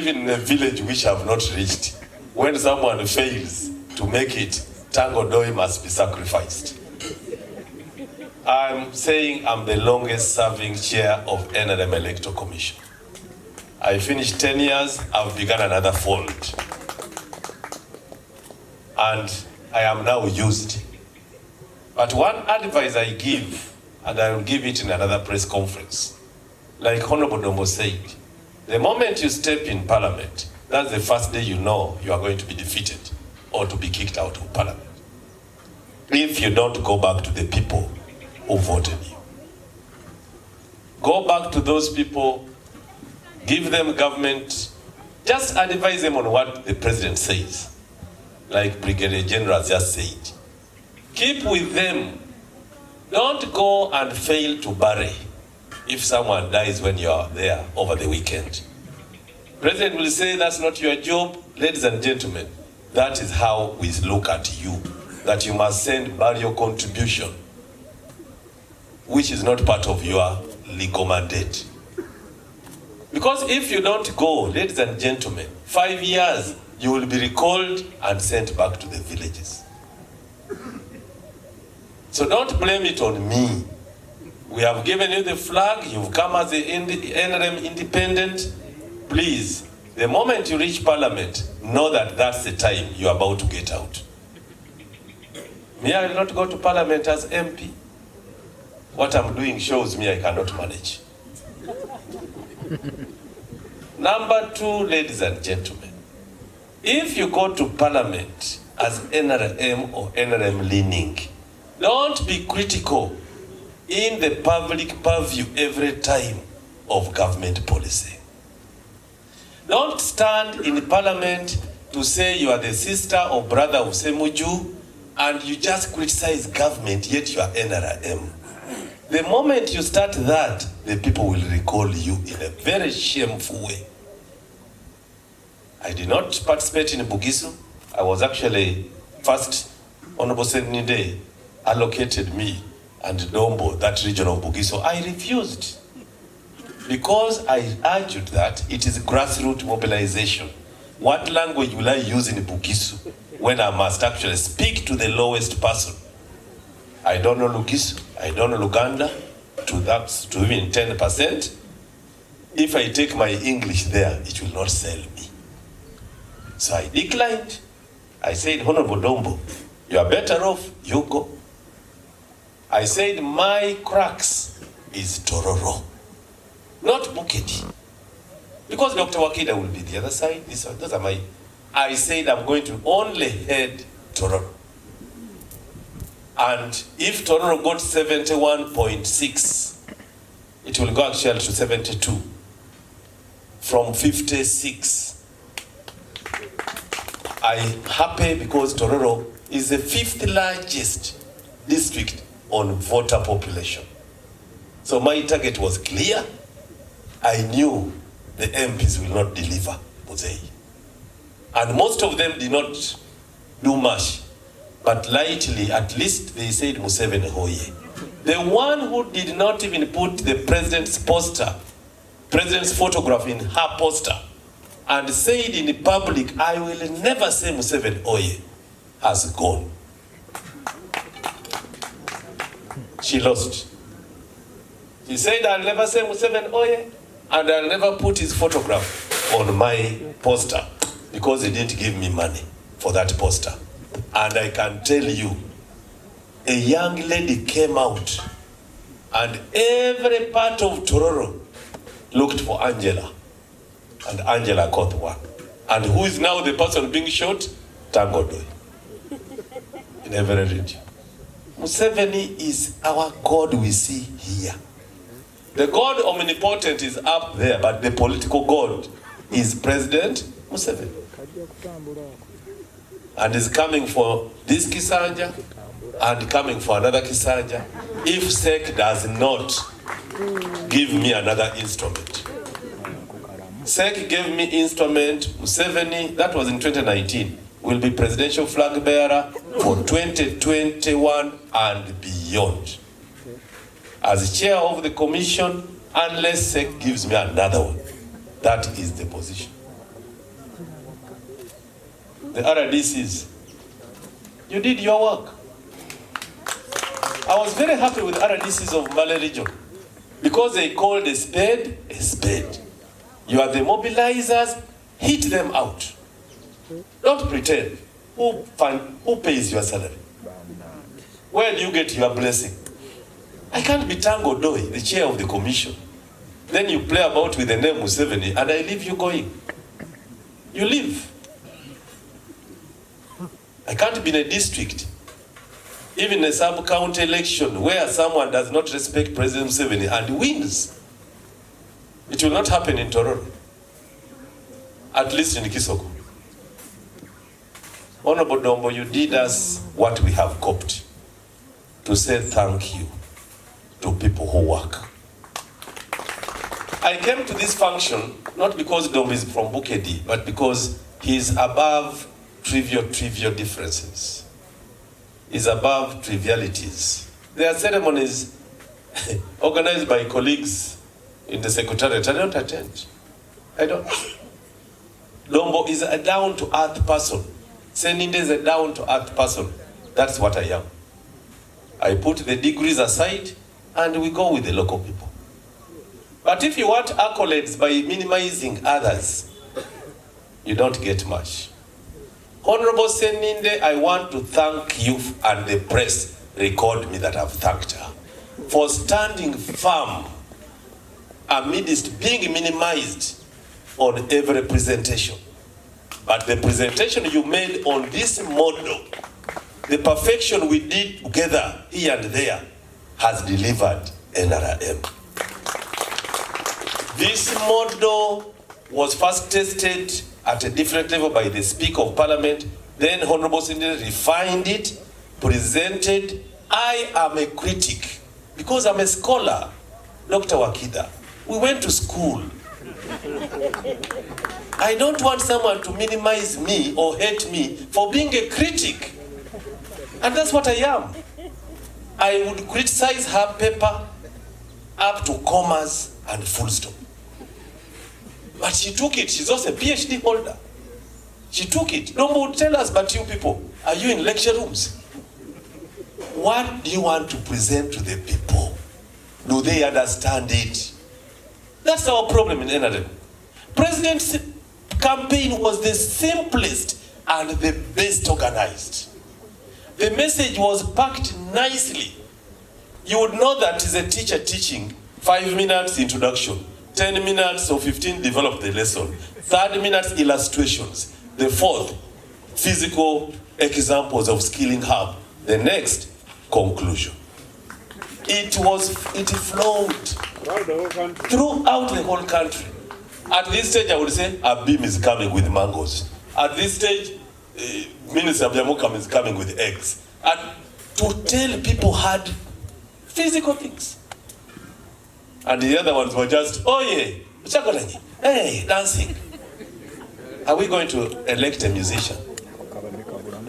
even in a village which I have not reached, when someone fails to make it, Tanga Odoi must be sacrificed. I'm saying I'm the longest serving chair of NRM Electoral Commission. I finished 10 years, I've begun another fold. And I am now used. But one advice I give, and I will give it in another press conference, like Honorable Dombo said, the moment you step in Parliament, that's the first day you know you are going to be defeated or to be kicked out of Parliament. If you don't go back to the people who voted you. Go back to those people, give them government, just advise them on what the president says. Like Brigadier General just said. Keep with them. Don't go and fail to bury if someone dies when you are there over the weekend. President will say that's not your job. Ladies and gentlemen, that is how we look at you. That you must send burial contribution, which is not part of your legal mandate. Because if you don't go, ladies and gentlemen, 5 years, you will be recalled and sent back to the villages. So don't blame it on me. We have given you the flag, you've come as the NRM independent. Please, the moment you reach Parliament, know that that's the time you're about to get out. Me, I will not go to Parliament as MP. What I'm doing shows me I cannot manage. Number two, ladies and gentlemen, if you go to Parliament as NRM or NRM leaning, don't be critical in the public purview every time of government policy. Don't stand in Parliament to say you are the sister or brother of Semuju and you just criticize government, yet you are NRM. The moment you start that, the people will recall you in a very shameful way. I did not participate in Bugisu. I was actually first, Honorable Senni Day allocated me and Dombo, that region of Bugisu. I refused because I argued that it is grassroots mobilization. What language will I use in Bugisu when I must actually speak to the lowest person? I don't know Lugisu, I don't know Luganda, to even 10%. If I take my English there, it will not sell me. So I declined. I said, Honorable Dombo, you are better off, you go. I said, my crux is Tororo, not Bukedi. Because Dr. Wakida will be the other side, this one, those are my... I said I'm going to only head Tororo. And if Tororo got 71.6, it will go actually to 72 from 56. I'm happy because Tororo is the 5th largest district on voter population. So my target was clear. I knew the MPs will not deliver Museveni. And most of them did not do much. But lightly, at least they said Museveni Hoye. The one who did not even put the president's poster, president's photograph in her poster, and said in public, I will never say Museveni Hoye, has gone. She lost. He said, I'll never say Museveni Hoye, and I'll never put his photograph on my poster because he didn't give me money for that poster. And I can tell you, a young lady came out and every part of Tororo looked for Angela. And Angela caught one. And who is now the person being shot? Tanga Odoi. In every region. Museveni is our God we see here. The God omnipotent is up there, but the political God is President Museveni. And is coming for this Kisanja and coming for another Kisanja if SEC does not give me another instrument. SEC gave me instrument, Museveni, that was in 2019, will be presidential flag bearer for 2021 and beyond. As chair of the commission, unless SEC gives me another one, that is the position. the RDCs, you did your work. I was very happy with RDCs of Male region because they called a spade a spade. You are the mobilizers, hit them out. Don't pretend. Who pays your salary? Where do you get your blessing? I can't be Tanga Odoi, the chair of the commission. Then you play about with the name Museveni and I leave you going. You leave. I can't be in a district, even a sub-county election where someone does not respect President Museveni and wins. It will not happen in Tororo, at least in Kisoko. Honorable Dombo, you did us what we have coped, to say thank you to people who work. I came to this function not because Dombo is from Bukedi, but because he is above trivial differences. He's above trivialities. There are ceremonies organized by colleagues in the secretariat. I don't attend. I don't. Dombo is a down-to-earth person. Seninde is a down-to-earth person. That's what I am. I put the degrees aside and we go with the local people. But if you want accolades by minimizing others, you don't get much. Honorable Seninde, I want to thank you, and the press record me that I've thanked her, for standing firm amidst being minimized on every presentation. But the presentation you made on this model, the perfection we did together here and there, has delivered NRM. This model was first tested at a different level by the Speaker of Parliament. Then Honorable Seninde refined it, presented. I am a critic because I'm a scholar, Dr. Wakida. We went to school. I don't want someone to minimize me or hate me for being a critic. And that's what I am. I would criticize her paper up to commas and full stop. But she took it. She's also a PhD holder. She took it. Dombo would tell us, but you people, are you in lecture rooms? What do you want to present to the people? Do they understand it? That's our problem in NRM. President's campaign was the simplest and the best organized. The message was packed nicely. You would know that is a teacher teaching 5 minutes introduction, 10 minutes or 15 develop the lesson, 30 minutes illustrations, the fourth physical examples of skilling hub, the next conclusion. It flowed throughout the whole country. At this stage, I would say a beam is coming with mangoes. At this stage, Minister Abdamukam is coming with eggs. And to tell people had physical things. And the other ones were just, oh yeah, hey, dancing. Are we going to elect a musician?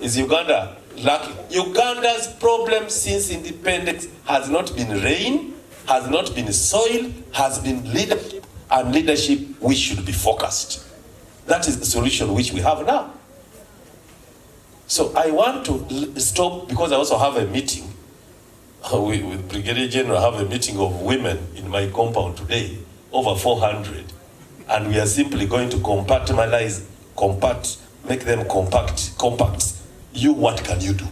Is Uganda lucky? Uganda's problem since independence has not been rain, has not been soil, has been leadership, and leadership which should be focused. That is the solution which we have now. So I want to stop, because I also have a meeting with Brigadier General. I have a meeting of women in my compound today, over 400, and we are simply going to compartmentalize, make them compact. You, what can you do?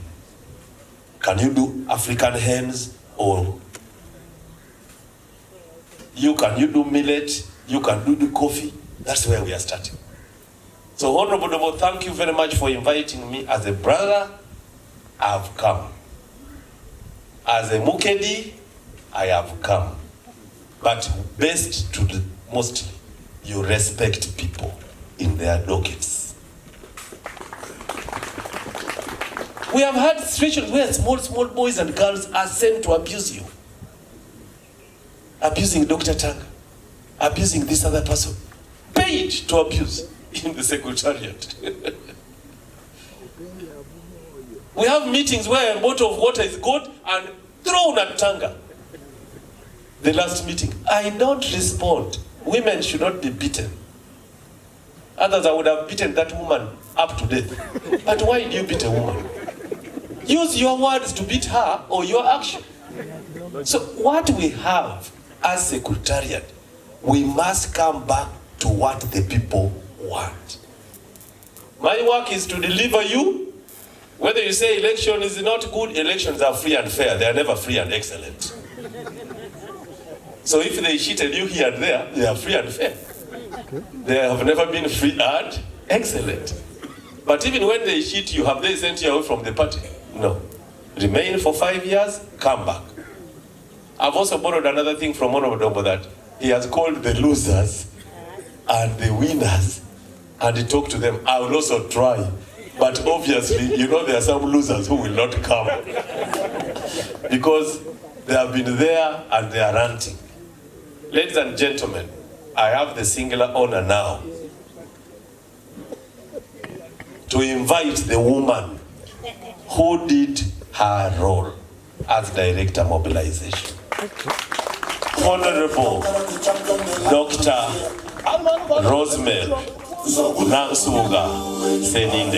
Can you do African hens, or can you do millet? You can do coffee? That's where we are starting. So Honorable Dobo, thank you very much for inviting me. As a brother, I've come. As a Mukedi, I have come. But mostly, you respect people in their dockets. We have had situations where small boys and girls are sent to abuse you. Abusing Dr. Tanga, abusing this other person, paid to abuse in the secretariat. We have meetings where a bottle of water is got and thrown at Tanga. The last meeting, I don't respond. Women should not be beaten. Others, I would have beaten that woman up to death. But why do you beat a woman? Use your words to beat her or your action. So what we have as Secretariat, we must come back to what the people want. My work is to deliver you. Whether you say election is not good, elections are free and fair. They are never free and excellent. So if they cheated you here and there, they are free and fair. They have never been free and excellent. But even when they cheat you, have they sent you away from the party? No. Remain for 5 years, come back. I've also borrowed another thing from Honorable Dombo, that he has called the losers and the winners, and he talked to them. I will also try. But obviously, you know, there are some losers who will not come. Because they have been there and they are ranting. Ladies and gentlemen, I have the singular honor now to invite the woman who did her role as Director Mobilization. Honorable Dr. Rosemary Nansuga Seninde.